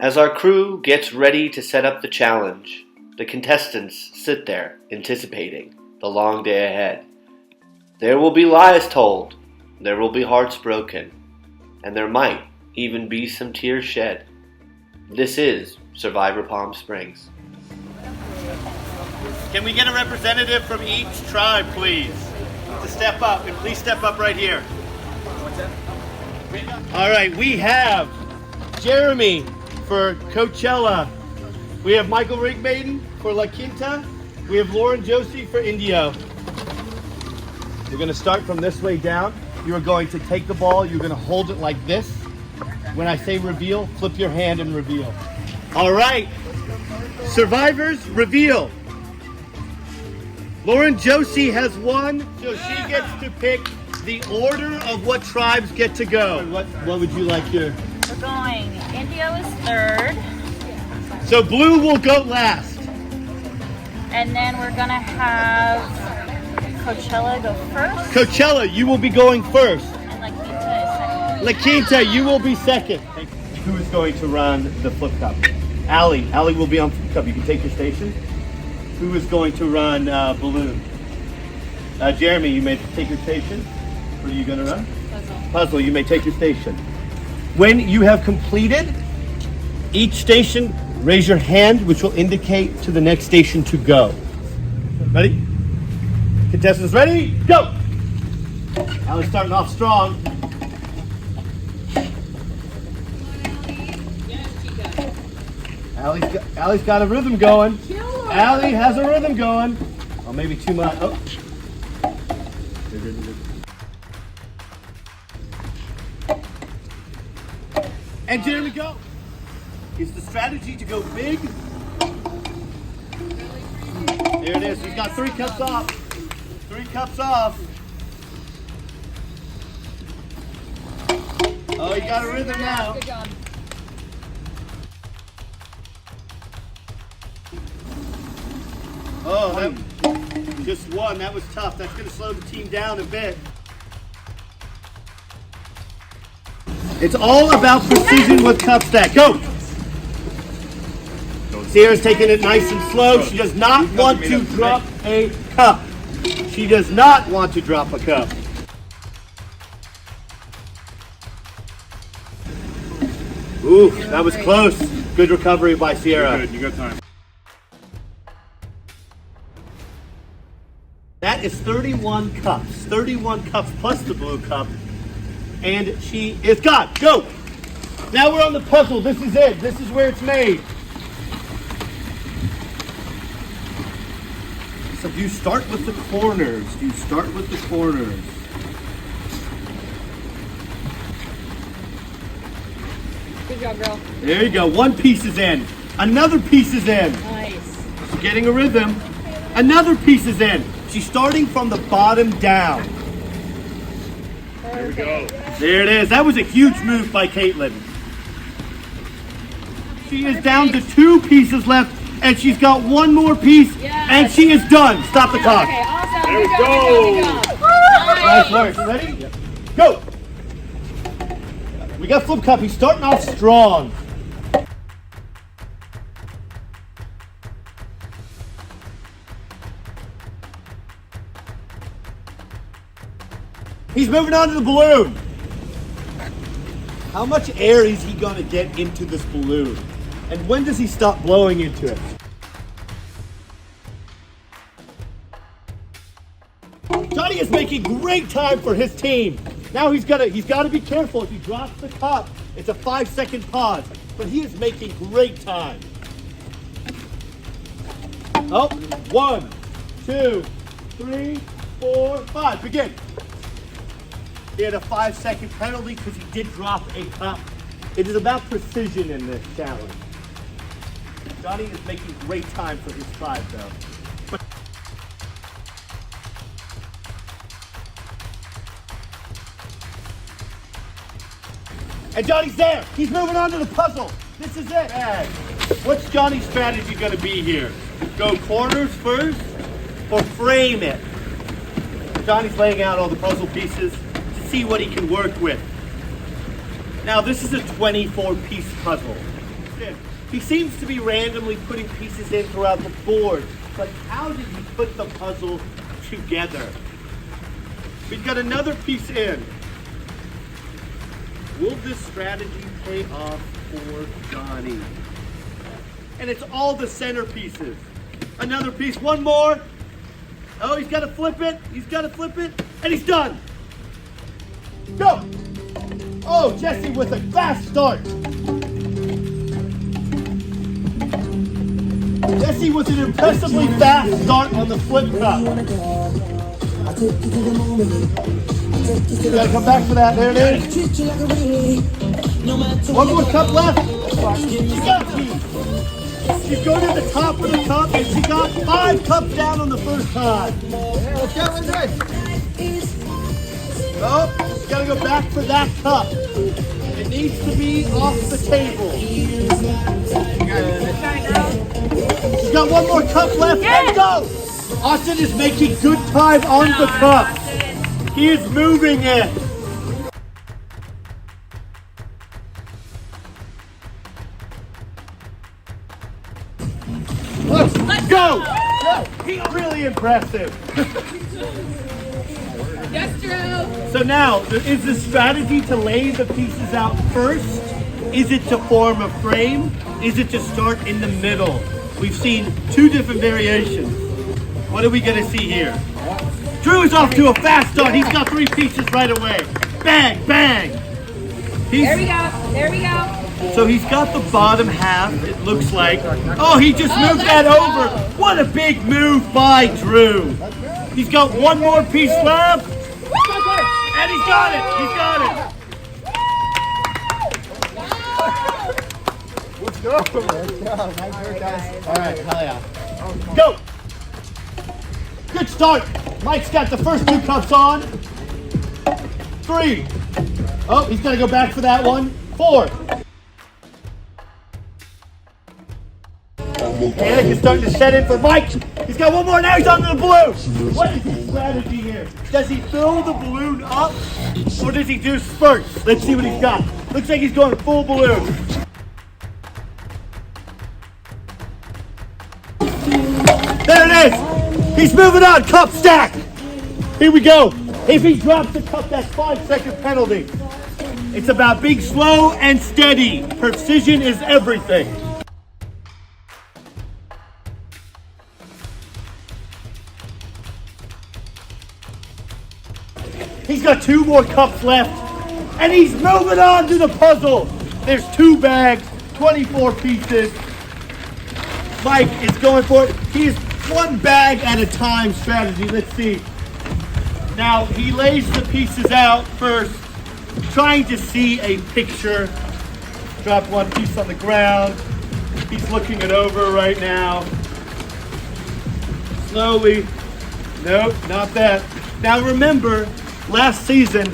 As our crew gets ready to set up the challenge, the contestants sit there, anticipating the long day ahead. There will be lies told, there will be hearts broken, and there might even be some tears shed. This is Survivor Palm Springs. Can we get a representative from each tribe, please, to step up? And please step up right here. All right, we have Jeremy for Coachella. We have Michael Rigbaden for La Quinta. We have Lauren Josie for Indio. We're going to start from this way down. You are going to take the ball. You're going to hold it like this. When I say reveal, flip your hand and reveal. All right. Survivors, reveal. Lauren Josie has won, so she gets to pick the order of what tribes get to go. What would you like your... We're going, Indio is third. So blue will go last. And then we're gonna have Coachella go first. Coachella, you will be going first. And La Quinta is second. La Quinta, you will be second. Who is going to run the flip cup? Allie will be on flip cup. You can take your station. Who is going to run balloon? Jeremy, you may take your station. What are you going to run? Puzzle, you may take your station. When you have completed each station, raise your hand, which will indicate to the next station to go. Ready? Contestants ready? Go! Allie's starting off strong. Allie's got a rhythm going. Allie has a rhythm going. Oh, maybe too much. Oh. And Jeremy, go. Is the strategy to go big? There it is. He's got 3 cups off. 3 cups off. Oh, he got a rhythm now. Oh, that just one. That was tough. That's going to slow the team down a bit. It's all about precision with cup stack. Go! Sierra's taking it nice and slow. She does not want to drop a cup. She does not want to drop a cup. Ooh, that was close. Good recovery by Sierra. You're good. You got time. That is 31 cups. 31 cups plus the blue cup. And she is got. Go! Now we're on the puzzle. This is it. This is where it's made. So you start with the corners. You start with the corners. Good job, girl. There you go. One piece is in. Another piece is in. Nice. She's getting a rhythm. Another piece is in. She's starting from the bottom down. There we go. There it is. That was a huge move by Caitlin. She is down to 2 pieces left, and she's got 1 more piece, and she is done. Stop the clock. Okay, awesome. There we Good job, go. good job. Nice work. Ready? Yep. Go. We got Flip Cup. He's starting off strong. He's moving on to the balloon. How much air is he going to get into this balloon? And when does he stop blowing into it? Johnny is making great time for his team. Now he's got to be careful. If he drops the cup, it's a 5-second pause. But he is making great time. Oh, 1, 2, 3, 4, 5. Begin. He had a 5-second penalty because he did drop a cup. It is about precision in this challenge. Johnny is making great time for his tribe, though. And Johnny's there. He's moving on to the puzzle. This is it. What's Johnny's strategy going to be here? Go corners first or frame it? Johnny's laying out all the puzzle pieces to see what he can work with. Now, this is a 24-piece puzzle. impressive. He seems to be randomly putting pieces in throughout the board. But how did he put the puzzle together? We've got another piece in. Will this strategy pay off for Johnny? And it's all the centerpieces. Another piece, one more. Oh, he's got to flip it. He's got to flip it. And he's done. Go. Oh, Jesse with a fast start. Jesse with an impressively fast start on the flip cup. You gotta come back for that. There it is. One more cup left. She got two. She's going to the top of the cup, and she got 5 cups down on the first time. Yeah, let's go, Lindsay. Oh, she's got to go back for that cup. It needs to be off the table. She's got one more cup left, and go! Austin is making good time on the cup. He is moving it. Let's go! He's really impressive. Yes, Drew. So now, is the strategy to lay the pieces out first? Is it to form a frame? Is it to start in the middle? We've seen 2 different variations. What are we going to see here? Drew is off to a fast start. He's got 3 pieces right away. Bang, bang. There we go. There we go. So he's got the bottom half, it looks like. Oh, he just moved that over. What a big move by Drew. He's got one more piece left. And he's got it. He's got it. Let's go. Let's go. Nice work, guys. All right, hell yeah. Go. Good start. Mike's got the first 2 cups on. 3. Oh, he's got to go back for that one. 4. Panic is starting to set in for Mike. He's got one more. Now he's on to the balloon. What is his strategy here? Does he fill the balloon up or does he do spurts? Let's see what he's got. Looks like he's going full balloon. There it is. He's moving on. Cup stack. Here we go. If he drops the cup, that's 5-second penalty. It's about being slow and steady. Precision is everything. He's got 2 more cups left, and he's moving on to the puzzle. There's 2 bags, 24 pieces. Mike is going for it. He's 1 bag at a time strategy. Let's see. Now, he lays the pieces out first, trying to see a picture. Drop 1 piece on the ground. He's looking it over right now. Slowly. Nope, not that. Now remember, last season,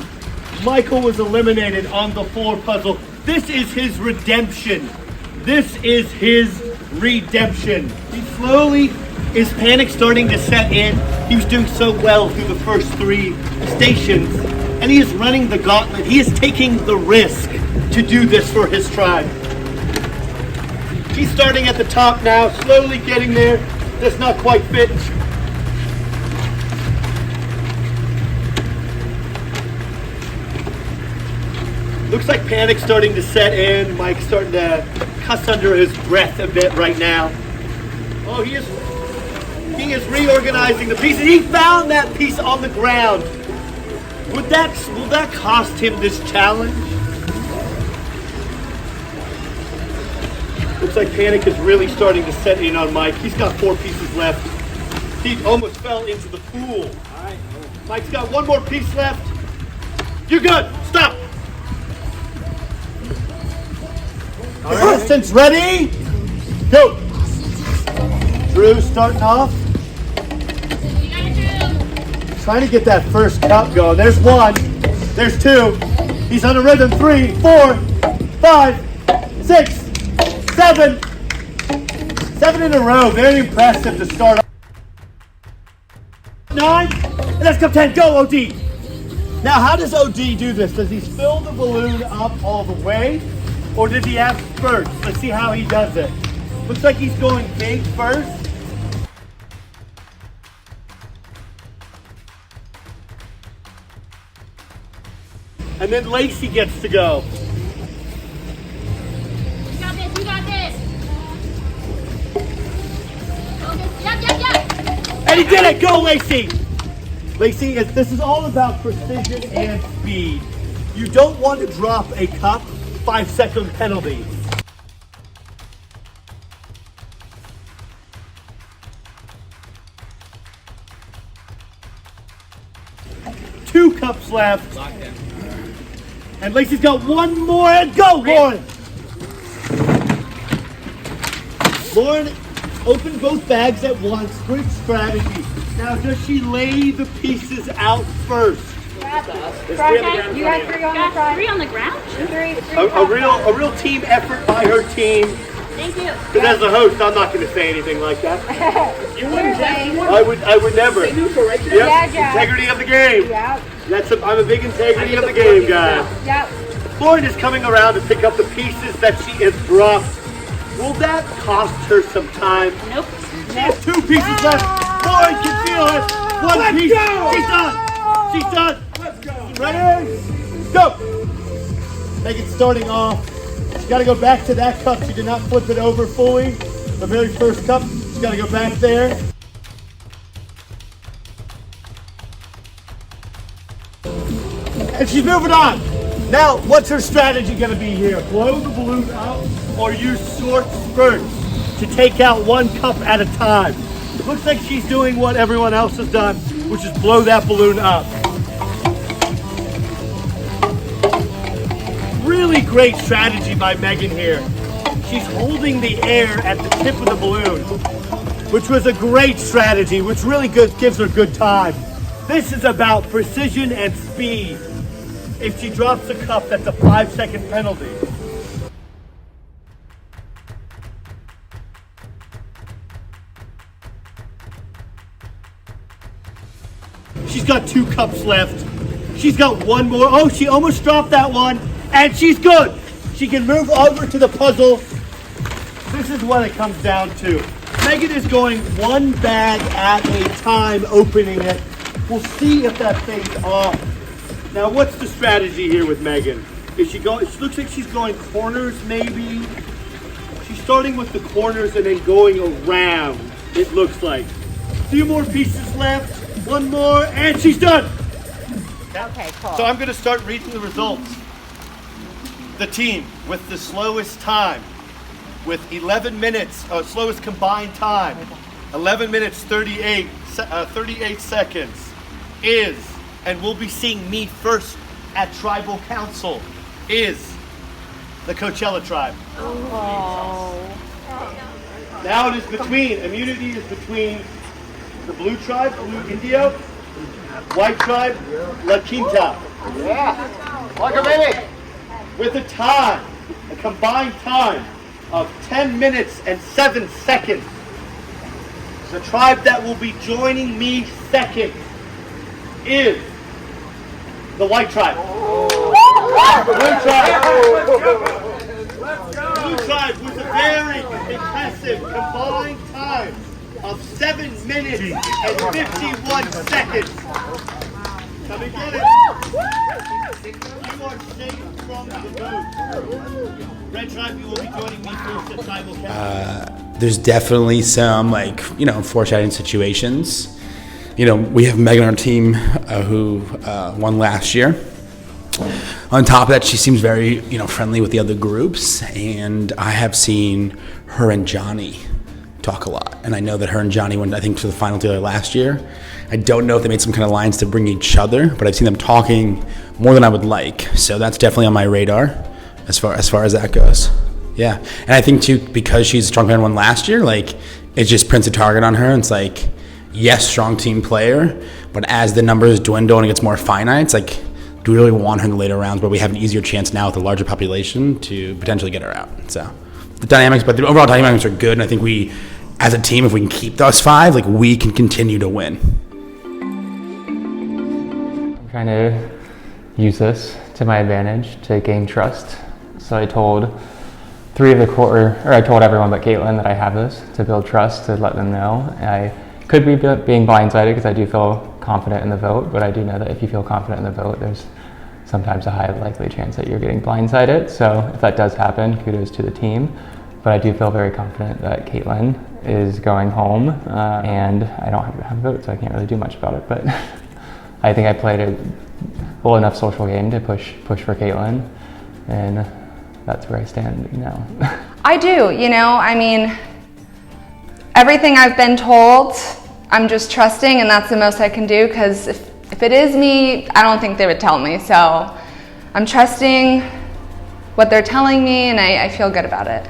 Michael was eliminated on the 4 puzzle. This is his redemption. This is his redemption. He slowly, is panic starting to set in? He was doing so well through the first 3 stations, and he is running the gauntlet. He is taking the risk to do this for his tribe. He's starting at the top now, slowly getting there. Does not quite fit. Looks like panic's starting to set in. Mike's starting to cuss under his breath a bit right now. Oh, he is reorganizing the pieces. He found that piece on the ground. Will that cost him this challenge? Looks like panic is really starting to set in on Mike. He's got 4 pieces left. He almost fell into the pool. All right. Mike's got 1 more piece left. You're good. Stop. Contestants ready? Go. Drew starting off. Trying to get that first cup going. There's 1. There's 2. He's on a rhythm. 3, 4, 5, 6, 7. 7 in a row. Very impressive to start off. 9. And that's cup 10. Go, OD. Now, how does OD do this? Does he fill the balloon up all the way? Or does he have spurts? Let's see how he does it. Looks like he's going big first. And then Lacey gets to go. You got this, you got this. Focus. Yep. And he did it! Go, Lacey! Lacey, this is all about precision and speed. You don't want to drop a cup, 5-second penalty. Two cups left. And Lacey's got one more, and go, Lauren! Lauren, open both bags at once. Great strategy. Now, does she lay the pieces out first? You got 3 on the front. 3 on the ground? 3 A real team effort by her team. Thank you. But as a host, I'm not going to say anything like that. You wouldn't say. I would never. Yep. Yeah, Jack. Integrity of the game. Yep. I'm a big integrity of the game guy. Yep. Lauren is coming around to pick up the pieces that she has dropped. Will that cost her some time? Nope. She has 2 pieces left. Lauren can feel it. One piece. go. She's done. She's done. Let's go. Ready? Go. Megan starting off. She's got to go back to that cup. She did not flip it over fully. The very first cup. She's got to go back there. And she's moving on. Now, what's her strategy going to be here? Blow the balloon out or use short spurts to take out 1 cup at a time? Looks like she's doing what everyone else has done, which is blow that balloon up. Really great strategy by Megan here. She's holding the air at the tip of the balloon, which was a great strategy, which really gives her good time. This is about precision and speed. If she drops a cup, that's a 5-second penalty. She's got 2 cups left. She's got 1 more. Oh, she almost dropped that one. And she's good. She can move over to the puzzle. This is what it comes down to. Megan is going 1 bag at a time, opening it. We'll see if that fades off. Now, what's the strategy here with Megan? Is she going? It looks like she's going corners, maybe. She's starting with the corners and then going around. It looks like. A few more pieces left. 1 more, and she's done. Okay, cool. So I'm going to start reading the results. The team with the slowest time, with 11 minutes, slowest combined time, 11 minutes 38 seconds, is, and we'll be seeing me first at Tribal Council, is the Coachella tribe. Oh. Now it is between, immunity is between the blue tribe, Blue Indio, white tribe, La Quinta. Yeah. Like a minute. With a combined time of 10 minutes and 7 seconds. The tribe that will be joining me second is the white tribe. Blue tribe. Blue tribe with a very impressive combined time of 7 minutes and 51 seconds. Come and get it. You are safe from the boat. Red tribe, you will be joining me first at Tribal Council. There's definitely some, foreshadowing situations. We have Megan on our team who won last year. On top of that, she seems very, friendly with the other groups, and I have seen her and Johnny talk a lot. And I know that her and Johnny went, I think, to the final together last year. I don't know if they made some kind of lines to bring each other, but I've seen them talking more than I would like. So that's definitely on my radar as far as that goes. Yeah. And I think, too, because she's a strong player and won last year, it just prints a target on her. And it's yes, strong team player, but as the numbers dwindle and it gets more finite, it's do we really want her in the later rounds where we have an easier chance now with a larger population to potentially get her out? So the dynamics, but the overall dynamics are good. And I think we, as a team, if we can keep those 5, we can continue to win. I'm trying to use this to my advantage to gain trust So I told I told everyone but Caitlin that I have this to build trust, to let them know. I could be being blindsided because I do feel confident in the vote, but I do know that if you feel confident in the vote, there's sometimes a high likely chance that you're getting blindsided. So if that does happen, kudos to the team. But I do feel very confident that Caitlin is going home, and I don't have a vote, so I can't really do much about it. But I think I played a well enough social game to push for Caitlin, and that's where I stand now. I do, I mean, everything I've been told, I'm just trusting, and that's the most I can do, because if it is me, I don't think they would tell me. So I'm trusting what they're telling me, and I feel good about it.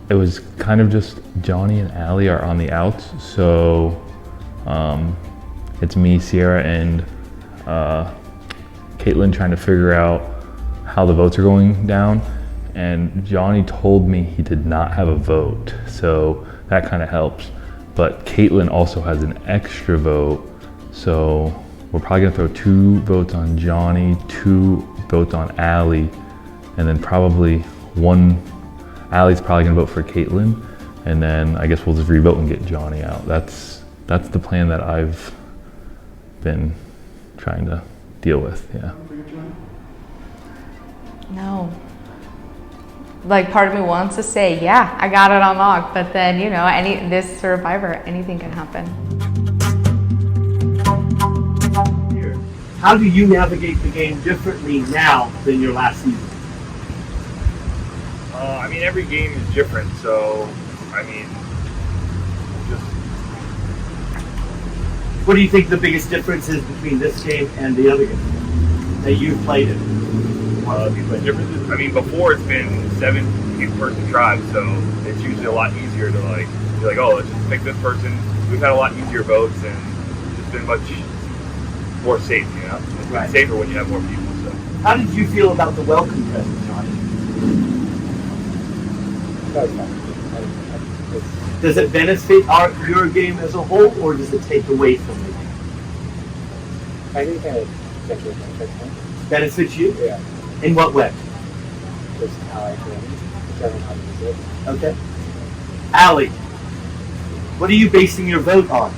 It was kind of just Johnny and Allie are on the outs, so it's me, Sierra, and Caitlin trying to figure out how the votes are going down. And Johnny told me he did not have a vote, so that kind of helps. But Caitlin also has an extra vote, so we're probably gonna throw 2 votes on Johnny, 2 votes on Allie, and then probably Allie's probably gonna vote for Caitlin, and then I guess we'll just revote and get Johnny out. That's the plan that I've been trying to deal with, yeah. No. Like, part of me wants to say, yeah, I got it on lock, but then, this Survivor, anything can happen. How do you navigate the game differently now than your last season? I mean, every game is different, so, I mean, just... What do you think the biggest difference is between this game and the other game that you've played in? The differences, I mean, before it's been 7 person tribes, so it's usually a lot easier to be like, oh, let's just pick this person. We've had a lot easier votes, and it's been much more safe, It's been safer when you have more people, so. How did you feel about the welcome present, Johnny? Does it benefit your game as a whole, or does it take away from the game? I think that definitely benefits me. Benefits you? Yeah. In what way? Just how I can determine how to use it. Okay. Allie, what are you basing your vote on?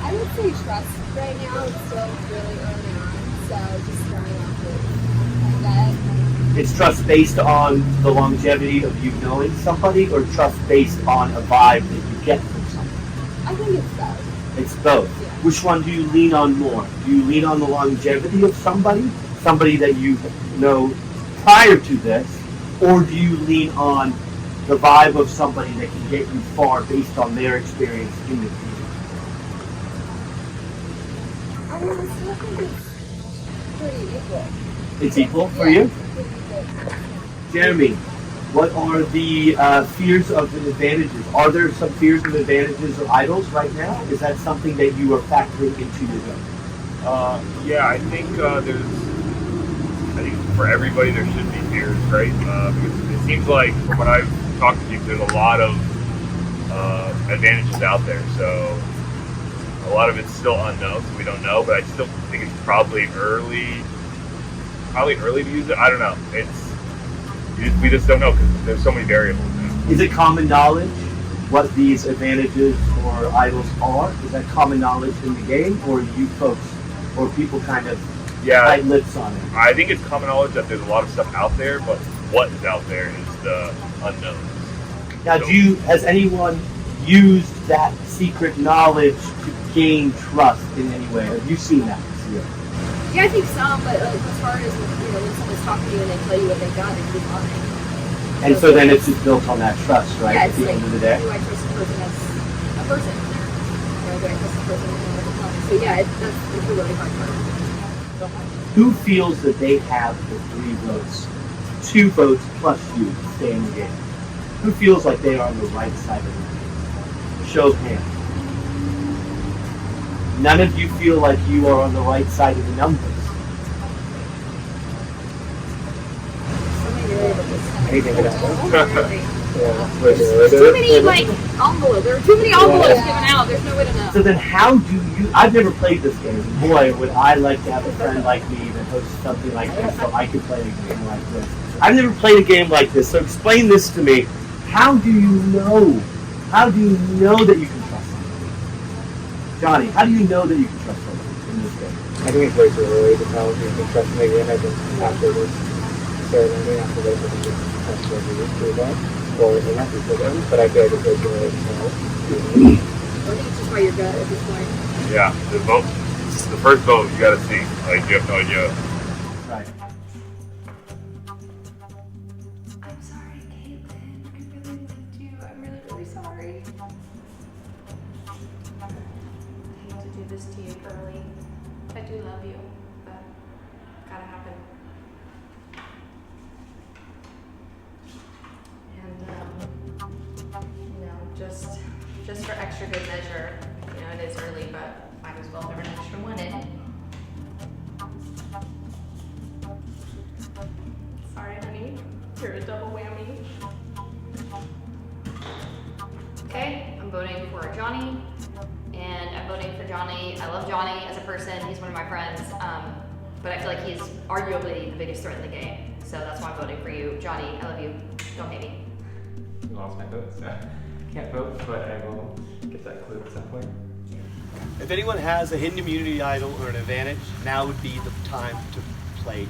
I would say trust right now. It's still really early on, so just starting off with that. It's trust based on the longevity of you knowing somebody, or trust based on a vibe that you get from somebody? I think it's both. It's both. Yeah. Which one do you lean on more? Do you lean on the longevity of somebody that you know prior to this, or do you lean on the vibe of somebody that can get you far based on their experience in the team? I still think it's pretty equal. It's equal for you? Pretty equal. Jeremy, what are the fears of and advantages? Are there some fears and advantages of idols right now? Is that something that you are factoring into your vote? Yeah, I think for everybody there should be fears, right? Because it seems like from what I've talked to people, there's a lot of advantages out there. So a lot of it's still unknown, so we don't know. But I still think it's probably early to use it. I don't know. We just don't know because there's so many variables. Is it common knowledge what these advantages or idols are? Is that common knowledge in the game, or you folks, or people kind of tight lips on it? I think it's common knowledge that there's a lot of stuff out there, but what is out there is the unknown. Now, has anyone used that secret knowledge to gain trust in any way? Have you seen that this year? Yeah, I think some, but as far as when someone's talking to you and they tell you what they got, they keep on it. And so then it's just built on that trust, right? Yeah, at the end of the day. Do I trust a person as a person? Do I trust a person as a person? So yeah, it's a really hard part. Who feels that they have the 3 votes, 2 votes plus you to stay in the game? Who feels like they are on the right side of the game? Show of hands. None of you feel like you are on the right side of the numbers. So many variables. Anything could happen. There's too many like envelopes. There are too many envelopes given out. There's no way to know. So then how do you, I've never played this game. Boy, would I like to have a friend like me that hosts something like this so I could play a game like this. I've never played a game like this, so explain this to me. How do you know? How do you know that you can trust somebody? Johnny, how do you know that you can trust somebody in this game? I think it's way too early to tell if you can trust me again. I think after this ceremony, after this, I think it's trust whether you do that or it might be for them. But I feel like it's way too early to tell. I think it's just by your gut at this point. Yeah, the first vote, you got to see. Like, you have no idea. Right. I'm sorry, Caitlin. I really liked you. I'm really, really sorry. I hate to do this to you early. I do love you, but gotta happen. And just for extra good measure, it is early, but might as well throw an extra one in. Sorry, honey. You're a double whammy. Okay, I'm voting for Johnny, and I'm voting for Johnny. I love Johnny as a person. He's one of my friends, but I feel like he's arguably the biggest threat in the game. So that's why I'm voting for you. Johnny, I love you. Don't hate me. You lost my vote, so I can't vote, but I will get that clue at some point. If anyone has a hidden immunity idol or an advantage, now would be the time to play it.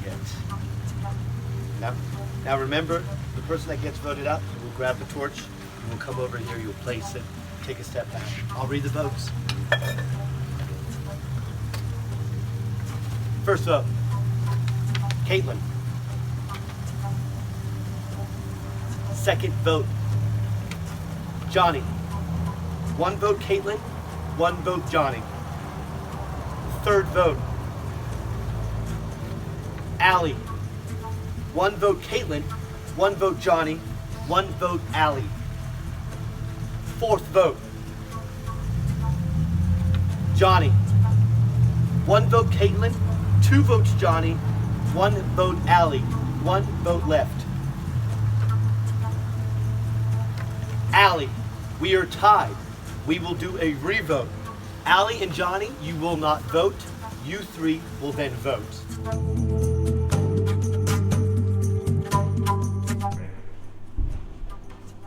Now remember, the person that gets voted out will grab the torch, you will come over here, you'll place it, take a step back. I'll read the votes. First vote, Caitlin. Second vote, Johnny. 1 vote Caitlin, 1 vote Johnny. Third vote, Allie. 1 vote Caitlin, 1 vote Johnny, 1 vote Allie. Fourth vote, Johnny. 1 vote Caitlin, 2 votes Johnny, 1 vote Allie, 1 vote left. Allie, we are tied. We will do a revote. Allie and Johnny, you will not vote. You 3 will then vote.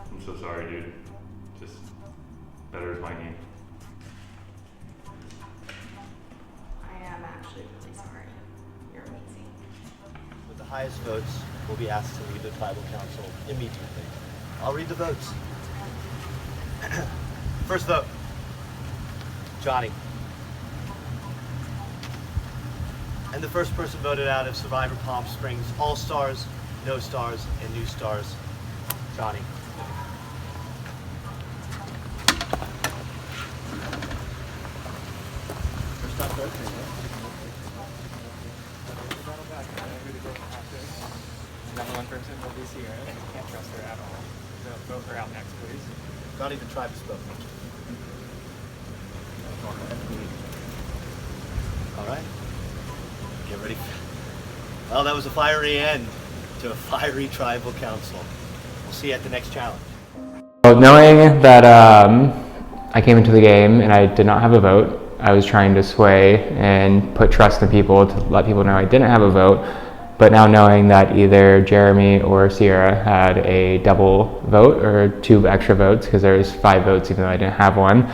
I'm so sorry, dude. Just better is my game. I am actually really sorry. You're amazing. With the highest votes will be asked to leave the tribal council immediately. I'll read the votes. First vote, Johnny. And the first person voted out of Survivor Palm Springs, All Stars, No Stars, and New Stars, Johnny. First time vote. Number one person will be Sierra. Can't trust her at all. So vote her out next, please. Johnny, the tribe has spoken. All right. Get ready. Well, that was a fiery end to a fiery tribal council. We'll see you at the next challenge. Well, knowing that I came into the game and I did not have a vote, I was trying to sway and put trust in people to let people know I didn't have a vote. But now knowing that either Jeremy or Sierra had a double vote or 2 extra votes, because there was 5 votes even though I didn't have one,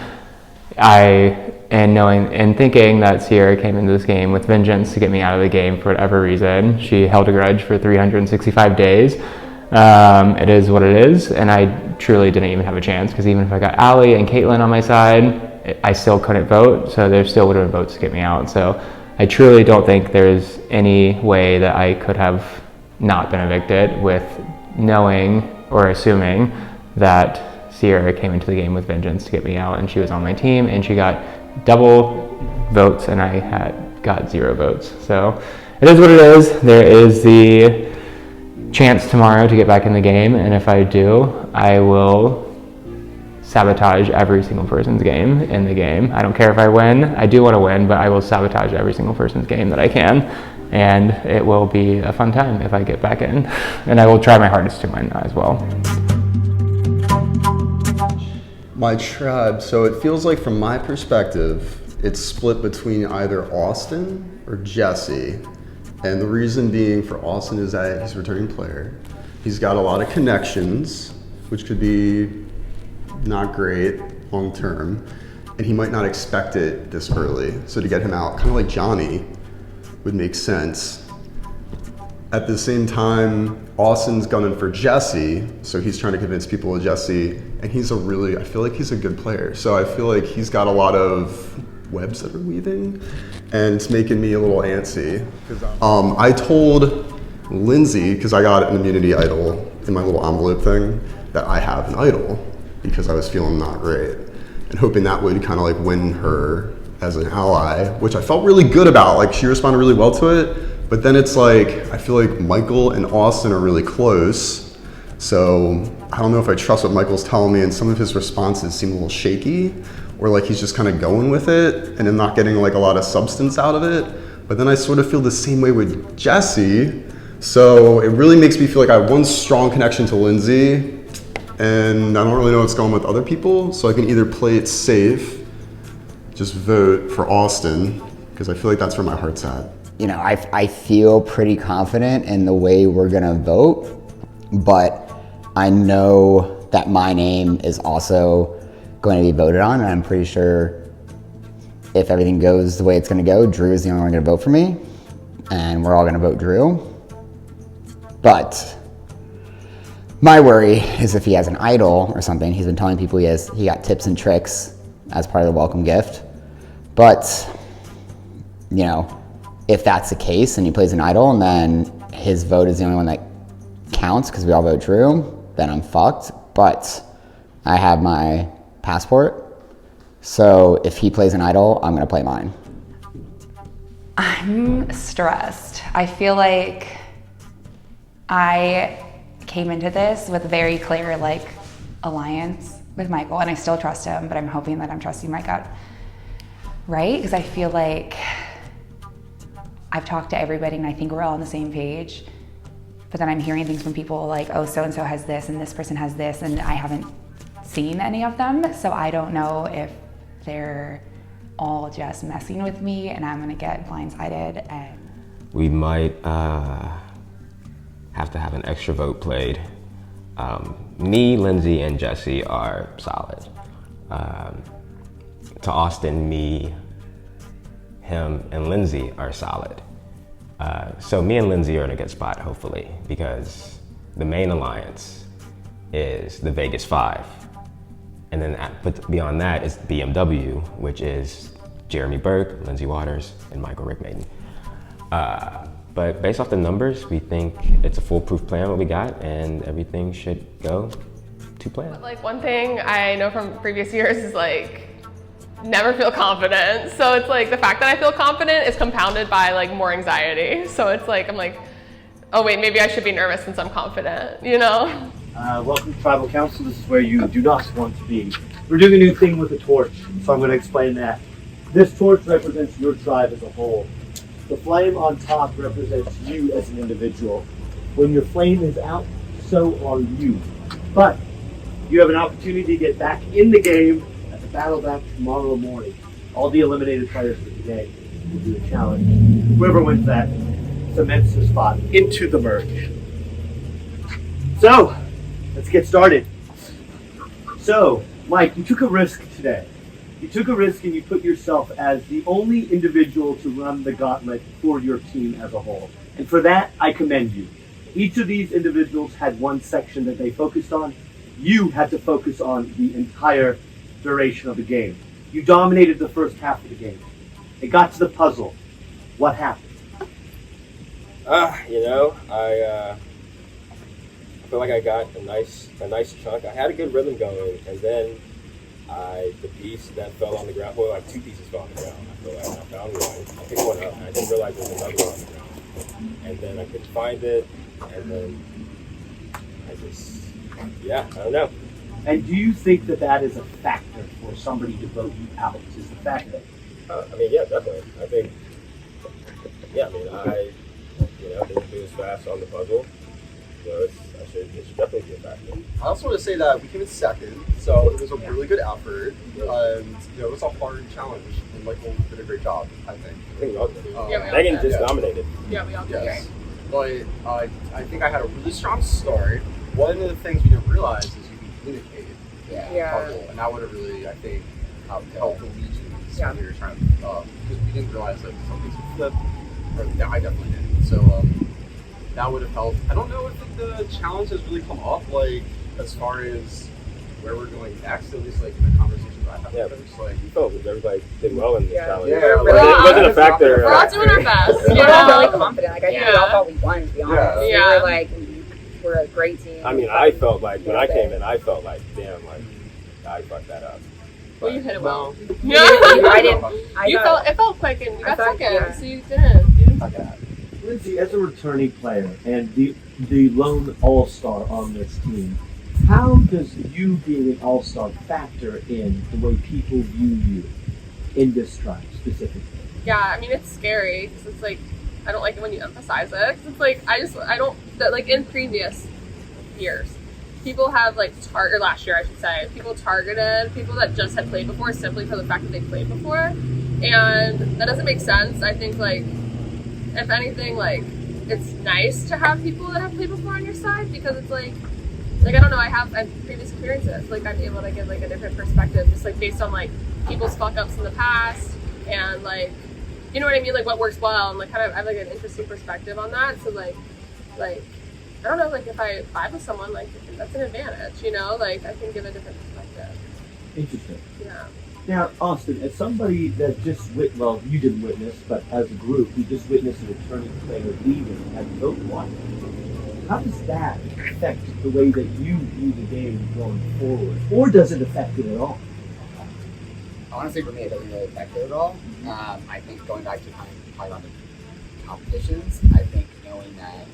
and thinking that Sierra came into this game with vengeance to get me out of the game for whatever reason. She held a grudge for 365 days. It is what it is, and I truly didn't even have a chance, because even if I got Allie and Caitlin on my side, I still couldn't vote, so there still would have been votes to get me out. So I truly don't think there's any way that I could have not been evicted with knowing or assuming that Sierra came into the game with vengeance to get me out, and she was on my team, and she got double votes, and I got 0 votes. So it is what it is. There is the chance tomorrow to get back in the game, and if I do, I will sabotage every single person's game in the game. I don't care if I win. I do want to win, but I will sabotage every single person's game that I can, and it will be a fun time if I get back in, and I will try my hardest to win as well. My tribe, so it feels like from my perspective, it's split between either Austin or Jesse. And the reason being for Austin is that he's a returning player. He's got a lot of connections, which could be not great long term. And he might not expect it this early. So to get him out, kind of like Johnny, would make sense. At the same time, Austin's gunning for Jesse, so he's trying to convince people of Jesse, and I feel like he's a good player. So I feel like he's got a lot of webs that are weaving, and it's making me a little antsy. I told Lindsay, because I got an immunity idol in my little envelope thing, that I have an idol, because I was feeling not great, and hoping that would kind of like win her as an ally, which I felt really good about. Like, she responded really well to it. But then it's like, I feel like Michael and Austin are really close. So I don't know if I trust what Michael's telling me, and some of his responses seem a little shaky, or like he's just kind of going with it and then not getting like a lot of substance out of it. But then I sort of feel the same way with Jesse. So it really makes me feel like I have one strong connection to Lindsay, and I don't really know what's going on with other people. So I can either play it safe, just vote for Austin, because I feel like that's where my heart's at. You know, I feel pretty confident in the way we're gonna vote, but I know that my name is also going to be voted on, and I'm pretty sure if everything goes the way it's gonna go, Drew is the only one gonna vote for me, and we're all gonna vote Drew. But my worry is if he has an idol or something. He's been telling people he got tips and tricks as part of the welcome gift, but you know, if that's the case and he plays an idol and then his vote is the only one that counts because we all vote Drew, then I'm fucked. But I have my passport, so if he plays an idol, I'm gonna play mine. I'm stressed. I feel like I came into this with a very clear alliance with Michael, and I still trust him, but I'm hoping that I'm trusting my gut, right? Because I feel like I've talked to everybody and I think we're all on the same page, but then I'm hearing things from people like, oh, so-and-so has this and this person has this, and I haven't seen any of them. So I don't know if they're all just messing with me and I'm gonna get blindsided. And we might have to have an extra vote played. Me, Lindsay, and Jesse are solid. To Austin, me, him, and Lindsay are solid. So me and Lindsay are in a good spot, hopefully, because the main alliance is the Vegas 5. And then but beyond that is BMW, which is Jeremy Burke, Lindsay Waters, and Michael Rickmaden. But based off the numbers, we think it's a foolproof plan what we got, and everything should go to plan. Like, one thing I know from previous years is never feel confident. So it's the fact that I feel confident is compounded by more anxiety. So it's I'm oh wait, maybe I should be nervous since I'm confident, you know? Welcome to Tribal Council. This is where you do not want to be. We're doing a new thing with a torch, so I'm going to explain that. This torch represents your tribe as a whole. The flame on top represents you as an individual. When your flame is out, so are you. But you have an opportunity to get back in the game at the battle back tomorrow morning. All the eliminated players for today will do a challenge. Whoever wins that cements the spot into the merge. So, let's get started. So, Mike, you took a risk today. You took a risk and you put yourself as the only individual to run the gauntlet for your team as a whole. And for that, I commend you. Each of these individuals had one section that they focused on. You had to focus on the entire duration of the game. You dominated the first half of the game. It got to the puzzle. What happened? I feel like I got a nice chunk. I had a good rhythm going, and then the piece that fell on the ground, well, two pieces fell on the ground. I feel like I found one, I picked one up, and I didn't realize there was another one on the ground. And then I couldn't find it, and then I don't know. And do you think that is a factor for somebody to vote you out? Is the fact that? Yeah, definitely. I think, I didn't do as fast on the puzzle. it should definitely be a factor. I also want to say that we came in second, so it was a really good effort, and it was a hard challenge. And Michael did a great job, I think. I think we all did. Yeah, Megan just dominated. Yeah, we all did. Yes. But I think I had a really strong start. One of the things we didn't realize is you can communicate. Puzzle, and that would have really, I think, helped the legions when we were trying to, because we didn't realize that some things would flip, or I definitely didn't. So that would have helped. I don't know if the challenge has really come up, like as far as where we're going next, at least like in the conversations I had. Yeah, with them. Just like you felt that everybody did well in the challenge. Yeah, it wasn't a factor. We're all doing our best. We're all really confident. Like I think we all thought we won, to be honest. Yeah. We were like, we're a great team. I mean, I felt like when I came in, I felt like, damn, like I fucked that up. Well, you hit it well. Yeah. It felt quick, and you got second, so you didn't fuck it up. Lindsay, as a returning player and the lone all-star on this team, how does you being an all-star factor in the way people view you in this tribe specifically? Yeah, I mean, it's scary because it's like, I don't like it when you emphasize it. Cause it's like, I don't, like in previous years, people have like, or last year I should say, people targeted people that just had played before simply for the fact that they played before. And that doesn't make sense. I think like, if anything, like, it's nice to have people that have played before on your side because it's like I don't know, I have previous experiences. Like, I'm able to give like a different perspective just like based on like people's fuck ups in the past and like, you know what I mean? Like what works well and like kind of I have like an interesting perspective on that. So like, I don't know, like if I vibe with someone, like that's an advantage, you know? Like I can give a different perspective. Interesting. Yeah. Now, Austin, as somebody that well, you didn't witness, but as a group, you just witnessed a returning player leaving at vote 1. How does that affect the way that you view the game going forward? Or does it affect it at all? Honestly, for me, it doesn't really affect it at all. I think going back to kind of talking about the competitions, I think knowing that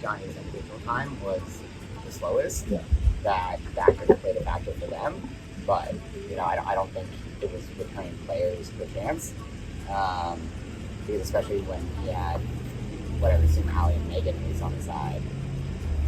Johnny's individual time was the slowest, that could have played a factor for them. But, you know, I don't think it was returning players the chance. Because especially when he had whatever team Ali and Megan was on the side,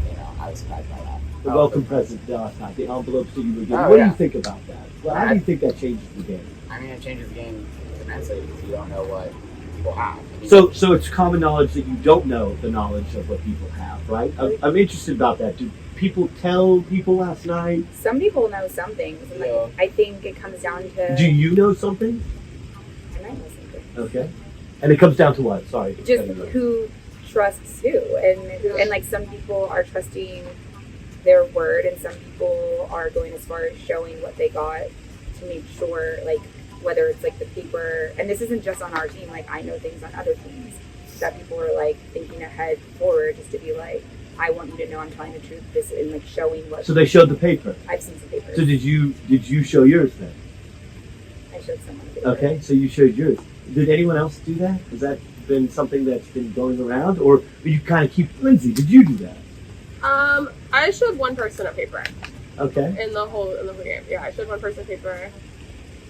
you know, I was surprised by that. The welcome present last night, the envelopes that you were given. What do you think about that? Well, how do you think that changes the game? I mean, it changes the game immensely because you don't know what people have. So it's common knowledge that you don't know the knowledge of what people have, right? I'm interested about that. Do people tell people last night? Some people know some things, and like, I think it comes down to. Do you know something? I might know something. Okay. And it comes down to what? Sorry. Just who trusts who, and like some people are trusting their word, and some people are going as far as showing what they got to make sure, like whether it's like the paper, and this isn't just on our team. Like I know things on other teams that people are like thinking ahead forward, just to be like, I want you to know I'm telling the truth. This and like showing what. So they showed the paper. I've seen some papers. So did you show yours then? I showed someone. Paper. Okay, so you showed yours. Did anyone else do that? Has that been something that's been going around, or you kind of keep? Lindsay, did you do that? I showed one person a paper. Okay. In the whole game, yeah, I showed one person a paper,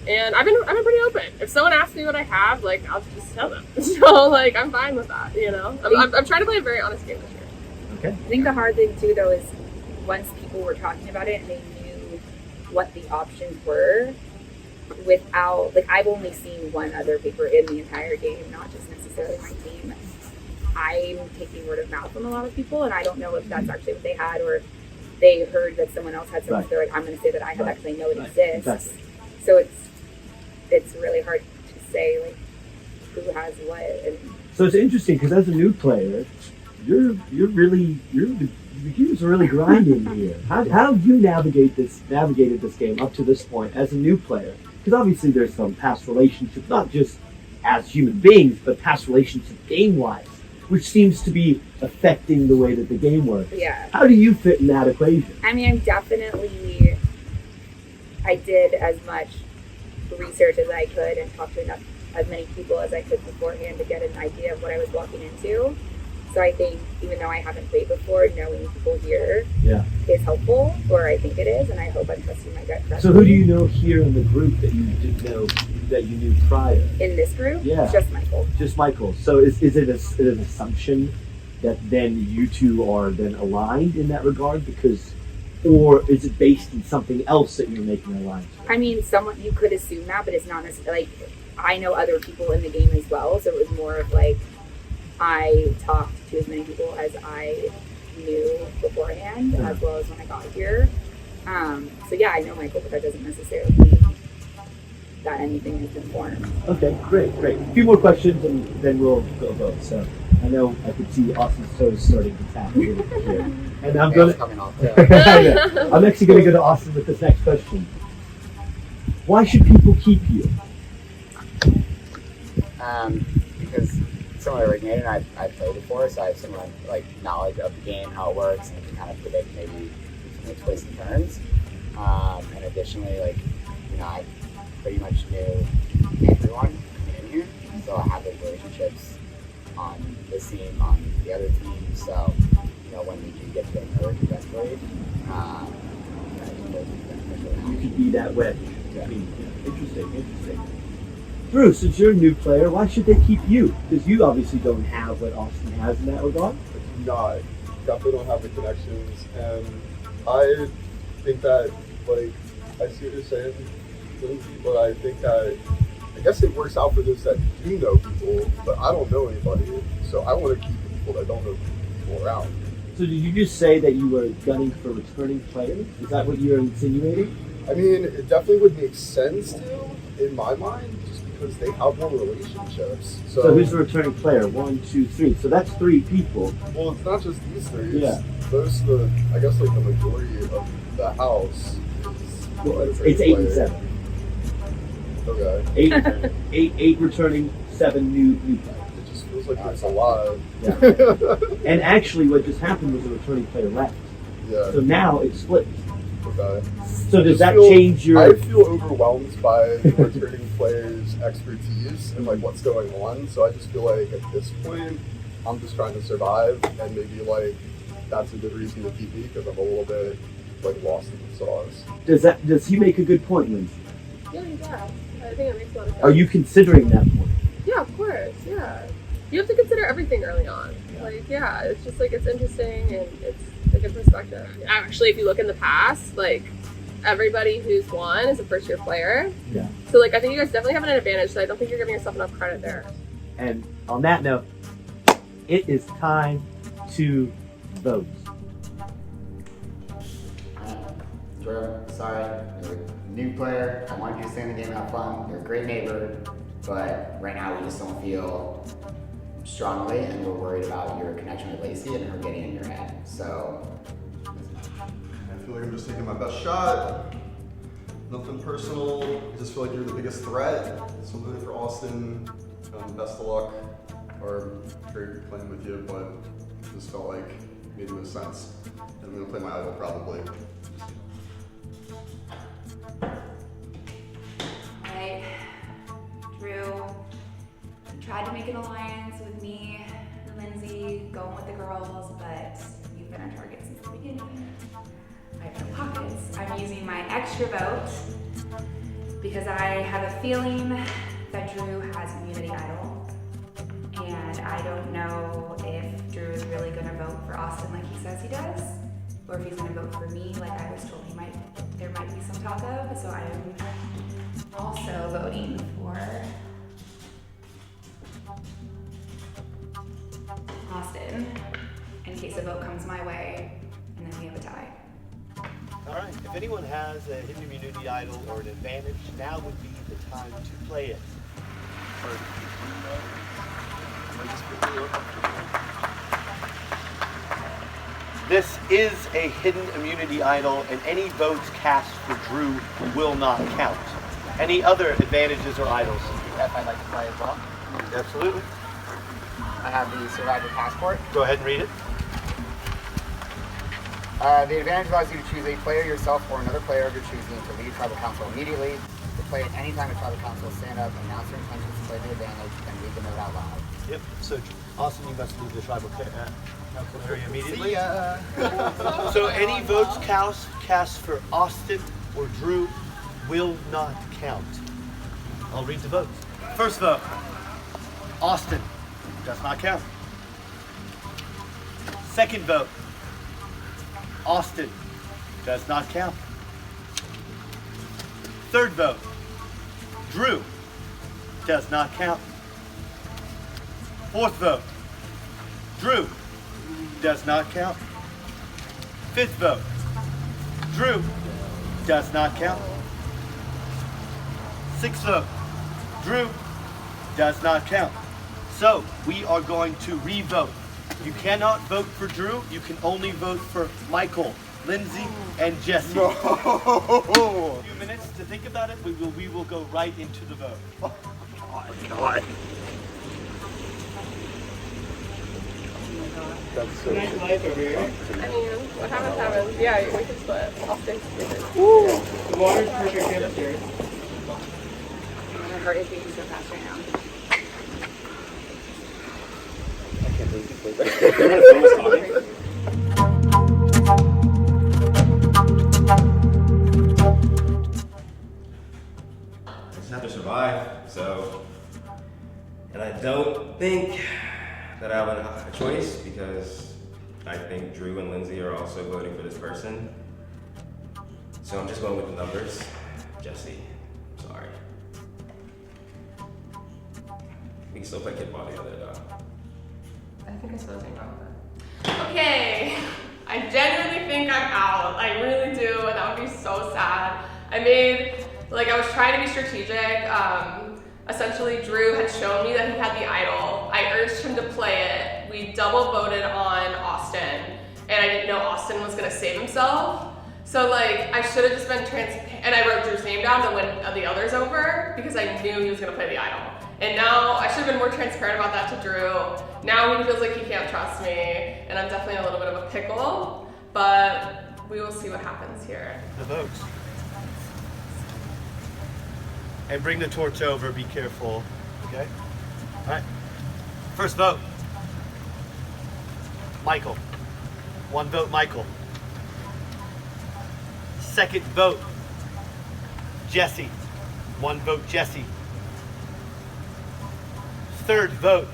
and I've been pretty open. If someone asks me what I have, like I'll just tell them. So like I'm fine with that, you know. I'm trying to play a very honest game this year. Okay. I think the hard thing too, though, is once people were talking about it and they knew what the options were, without like I've only seen one other paper in the entire game, not just necessarily my team. I'm taking word of mouth from a lot of people, and I don't know if that's actually what they had or if they heard that someone else had something. Right. So they're like, I'm going to say that I have because I know it Right. exists. Exactly. So it's really hard to say like who has what. And So it's interesting because as a new player, the game's really grinding here. How have you navigated this game up to this point as a new player? Because obviously there's some past relationships, not just as human beings, but past relationships game-wise, which seems to be affecting the way that the game works. Yeah. How do you fit in that equation? I mean, I did as much research as I could and talked to as many people as I could beforehand to get an idea of what I was walking into. So I think even though I haven't played before, knowing people here is helpful, or I think it is, and I hope I'm trusting my gut correctly. So who do you know here in the group that you didn't know that you knew prior? In this group? Yeah. Just Michael. Just Michael. So is it an assumption that then you two are then aligned in that regard? Because, or is it based in something else that you're making an alliance with? I mean, somewhat you could assume that, but it's not necessarily like I know other people in the game as well, so it was more of like I talked to as many people as I knew beforehand, as well as when I got here. So yeah, I know Michael, but that doesn't necessarily mean that anything has been formed. Okay, great. A few more questions and then we'll go vote. So I know I could see Austin's toes starting to tap a little bit here. And I'm I'm actually gonna go to Austin with this next question. Why should people keep you? Because similar to Nate and I played before, so I have similar like knowledge of the game, how it works, and can kind of predict maybe some of the twists and turns. And additionally, like, you know, I pretty much knew everyone coming in here, so I have those relationships on this team, on the other team. So, you know, when we do get to a merge eventually, You could be that wedge. Yeah. Interesting. Drew, since you're a new player, why should they keep you? Because you obviously don't have what Austin has in that regard. No, I definitely don't have the connections, and I think that, like, I see what you're saying, Lindsay, but I think that, I guess it works out for those that do know people, but I don't know anybody, so I want to keep the people that don't know people around. So did you just say that you were gunning for returning players? Is that what you're insinuating? I mean, it definitely would make sense to, in my mind, just because they have more relationships. So who's the returning player? 1, 2, 3. So that's 3 people. Well, it's not just these 3. Yeah. Most of the, I guess, like the majority of the house is. Well, it's 8 and 7. Okay. 8 returning, 7 new players. It just feels like there's a lot. Yeah. And actually, what just happened was a returning player left. Yeah. So now it's split. Okay. So does that change your? I feel overwhelmed by the returning players' expertise and like what's going on. So I just feel like at this point, I'm just trying to survive, and maybe like that's a good reason to keep me because I'm a little bit like lost in the sauce. Does he make a good point, Lindsay? Yeah, I think it makes a lot of sense. Are you considering that point? Yeah, of course. Yeah, you have to consider everything early on. Like, yeah, it's just like it's interesting and it's a good perspective. Actually, if you look in the past, like everybody who's won is a first-year player. Yeah. So like, I think you guys definitely have an advantage. So I don't think you're giving yourself enough credit there. And on that note, it is time to vote. Drew, sorry, you're a new player. I wanted you to stay in the game and have fun. You're a great neighbor, but right now we just don't feel strongly, and we're worried about your connection with Lacey and her getting in your head. So I feel like I'm just taking my best shot. Nothing personal. I just feel like you're the biggest threat. So I'm voting for Austin. Best of luck. Or great playing with you, but just felt like it made the most sense. And I'm gonna play my idol probably. Right. Drew tried to make an alliance with me and Lindsay, going with the girls, but you've been our target since the beginning. I have no pockets. I'm using my extra vote because I have a feeling that Drew has a community idol, and I don't know if Drew is really going to vote for Austin like he says he does, or if he's going to vote for me like I was told there might be some talk of. So I am also voting for Austin in case a vote comes my way and then we have a tie. All right, if anyone has a hidden immunity idol or an advantage, now would be the time to play it. This is a hidden immunity idol, and any votes cast for Drew will not count. Any other advantages or idols? If I'd like to play as well. Absolutely. I have the Survivor passport. Go ahead and read it. The advantage allows you to choose a player yourself or another player of your choosing to lead tribal council immediately. To play at any time a tribal council will stand up and announce their intentions to play the advantage and read the note out loud. Yep. So, Austin, you must leave the tribal council area immediately. See ya. So, any votes cast for Austin or Drew will not count. I'll read the votes. First vote, Austin does not count. Second vote, Austin. Does not count. Third vote, Drew. Does not count. Fourth vote, Drew. Does not count. Fifth vote, Drew. Does not count. Sixth vote, Drew. Does not count. So we are going to re-vote. You cannot vote for Drew. You can only vote for Michael, Lindsay, and Jesse. No. A few minutes to think about it. We will go right into the vote. Oh God. That's so Nice life over here. I mean, what happens. Yeah, we can split. I'll stay stupid. The water's perfect temperature. My heart is beating so fast right now. I can't believe you played that. I just have to survive, so. And I don't think that I have a choice because I think Drew and Lindsay are also voting for this person. So I'm just going with the numbers. Jesse, sorry. We can still play kickball together though. I think I still think about that. Okay, I genuinely think I'm out. I really do, and that would be so sad. I was trying to be strategic. Essentially, Drew had shown me that he had the idol. I urged him to play it. We double voted on Austin, and I didn't know Austin was gonna save himself. So I should have just been transparent, and I wrote Drew's name down to win the others over because I knew he was gonna play the idol. And now I should have been more transparent about that to Drew. Now he feels like he can't trust me, and I'm definitely in a little bit of a pickle, but we will see what happens here. The votes. And bring the torch over, be careful, okay? All right, first vote. Michael, 1 vote Michael. Second vote, Jesse, 1 vote Jesse. Third vote,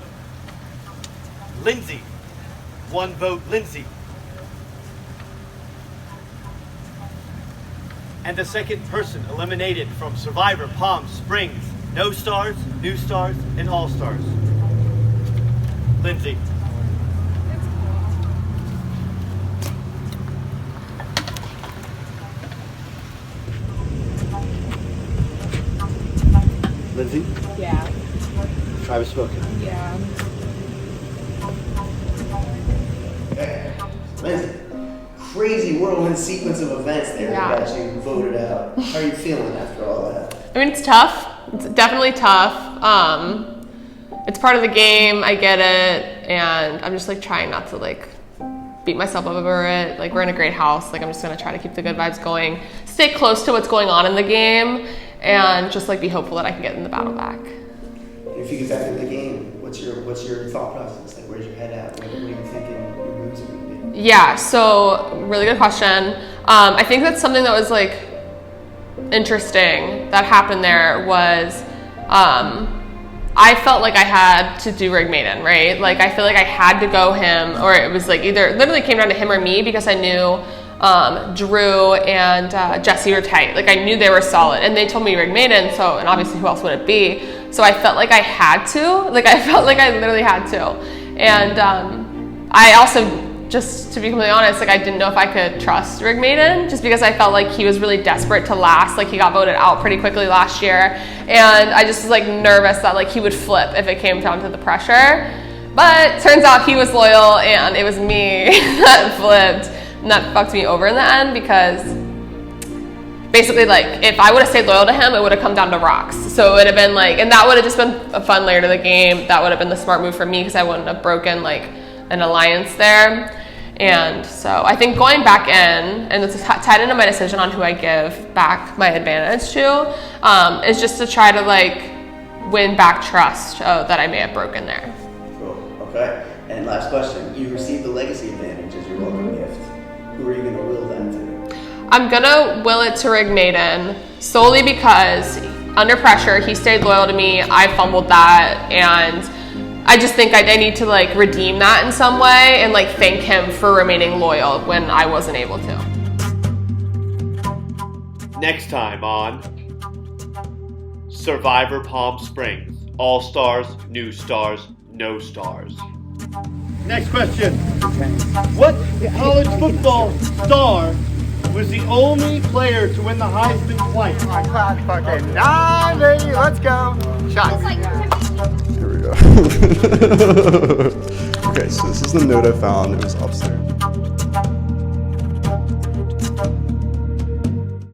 Lindsay, 1 vote Lindsay. And the second person eliminated from Survivor Palm Springs, no stars, new stars, and all stars. Lindsay. Lindsay? Yeah. Travis spoken. Yeah. Lindsay, crazy whirlwind sequence of events there Yeah. that got you voted out. How are you feeling after all that? I mean, it's tough. It's definitely tough. It's part of the game. I get it, and I'm just trying not to beat myself up over it. We're in a great house. I'm just gonna try to keep the good vibes going, stay close to what's going on in the game, and just be hopeful that I can get in the battle back. If you get back in the game, what's your thought process? Where's your head at? What are you thinking your moves are gonna be? Yeah, so really good question. I think that's something that was interesting that happened there was I felt like I had to do Rig Maiden, right? I feel like I had to go him, or it was either literally came down to him or me because I knew Drew and Jesse were tight. I knew they were solid, and they told me Rig Maiden, so, and obviously who else would it be? So I felt like I had to. I felt like I literally had to. And I also, just to be completely honest, I didn't know if I could trust Rig Maiden, just because I felt like he was really desperate to last. He got voted out pretty quickly last year, and I just was nervous that he would flip if it came down to the pressure. But turns out he was loyal, and it was me that flipped, and that fucked me over in the end because basically if I would have stayed loyal to him, it would have come down to rocks. So it would have been and that would have just been a fun layer to the game. That would have been the smart move for me because I wouldn't have broken an alliance there. And so I think going back in, and it's tied into my decision on who I give back my advantage to, is just to try to win back trust that I may have broken there. Cool. Okay. And last question: you received the legacy advantage as your welcome gift. Who are you going to will that to? I'm gonna will it to Rig Maiden solely because under pressure he stayed loyal to me. I fumbled that, and I just think I need to like redeem that in some way and like thank him for remaining loyal when I wasn't able to. Next time on Survivor Palm Springs. All stars, new stars, no stars. Next question. What college football star was the only player to win the Heisman twice? On clock fucking 9, baby. Let's go. Shots. Here we go. Okay, so this is the note I found. It was upstairs.